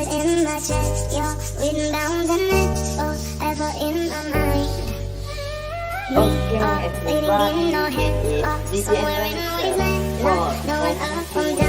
it in my chest. You're written down the next forever in my mind. Okay, Waiting in no head. Somewhere in wasteland. Not knowing up from down.